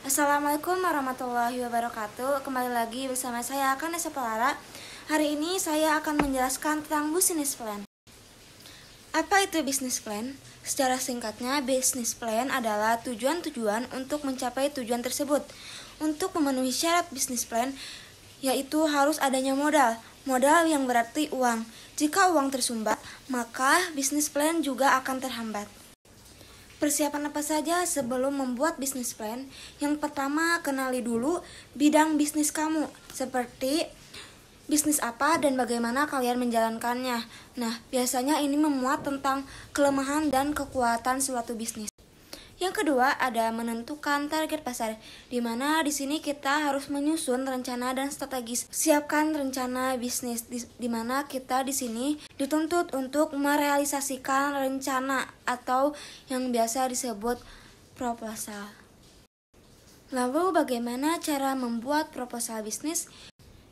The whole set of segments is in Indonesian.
Assalamualaikum warahmatullahi wabarakatuh. Kembali lagi bersama saya Kanesa Pelara. Hari ini saya akan menjelaskan tentang business plan. Apa itu business plan? Secara singkatnya, business plan adalah tujuan-tujuan untuk mencapai tujuan tersebut. Untuk memenuhi syarat business plan, yaitu harus adanya modal. Modal yang berarti uang. Jika uang tersumbat, maka business plan juga akan terhambat. Persiapan apa saja sebelum membuat bisnis plan? Yang pertama, kenali dulu bidang bisnis kamu, seperti bisnis apa dan bagaimana kalian menjalankannya. Nah, biasanya ini memuat tentang kelemahan dan kekuatan suatu bisnis. Yang kedua, ada menentukan target pasar, di mana di sini kita harus menyusun rencana dan strategis. Siapkan rencana bisnis, di mana kita di sini dituntut untuk merealisasikan rencana atau yang biasa disebut proposal. Lalu, bagaimana cara membuat proposal bisnis?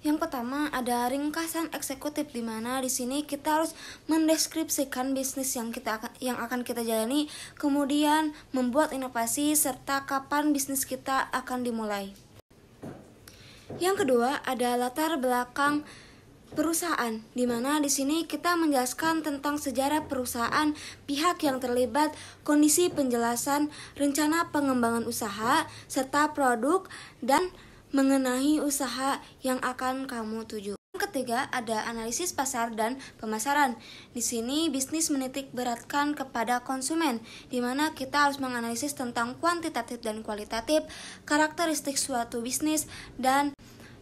Yang pertama ada ringkasan eksekutif, di mana di sini kita harus mendeskripsikan bisnis yang akan kita jalani, kemudian membuat inovasi serta kapan bisnis kita akan dimulai. Yang kedua ada latar belakang perusahaan, di mana di sini kita menjelaskan tentang sejarah perusahaan, pihak yang terlibat, kondisi penjelasan, rencana pengembangan usaha, serta produk dan mengenai usaha yang akan kamu tuju. Yang ketiga ada analisis pasar dan pemasaran. Di sini bisnis menitik beratkan kepada konsumen, di mana kita harus menganalisis tentang kuantitatif dan kualitatif, karakteristik suatu bisnis dan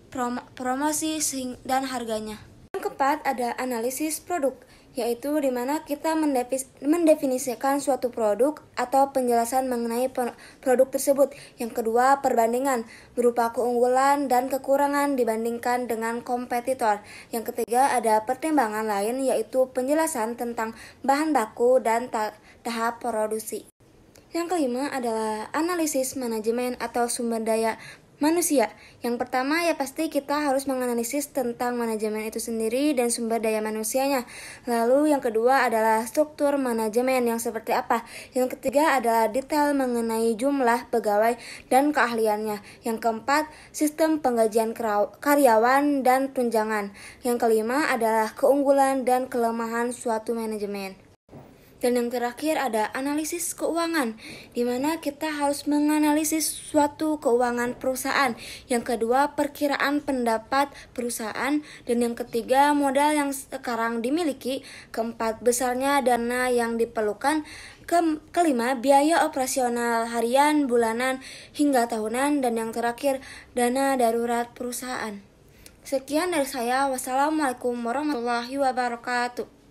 promosi dan harganya. Yang keempat ada analisis produk, yaitu di mana kita mendefinisikan suatu produk atau penjelasan mengenai produk tersebut. Yang kedua, perbandingan berupa keunggulan dan kekurangan dibandingkan dengan kompetitor. Yang ketiga, ada pertimbangan lain, yaitu penjelasan tentang bahan baku dan tahap produksi. Yang kelima adalah analisis manajemen atau sumber daya manusia. Yang pertama ya pasti kita harus menganalisis tentang manajemen itu sendiri dan sumber daya manusianya. Lalu yang kedua adalah struktur manajemen yang seperti apa. Yang ketiga adalah detail mengenai jumlah pegawai dan keahliannya. Yang keempat, sistem penggajian karyawan dan tunjangan. Yang kelima adalah keunggulan dan kelemahan suatu manajemen. Dan yang terakhir ada analisis keuangan, di mana kita harus menganalisis suatu keuangan perusahaan. Yang kedua, perkiraan pendapat perusahaan. Dan yang ketiga, modal yang sekarang dimiliki. Keempat, besarnya dana yang diperlukan. Kelima, biaya operasional harian, bulanan, hingga tahunan. Dan yang terakhir, dana darurat perusahaan. Sekian dari saya. Wassalamualaikum warahmatullahi wabarakatuh.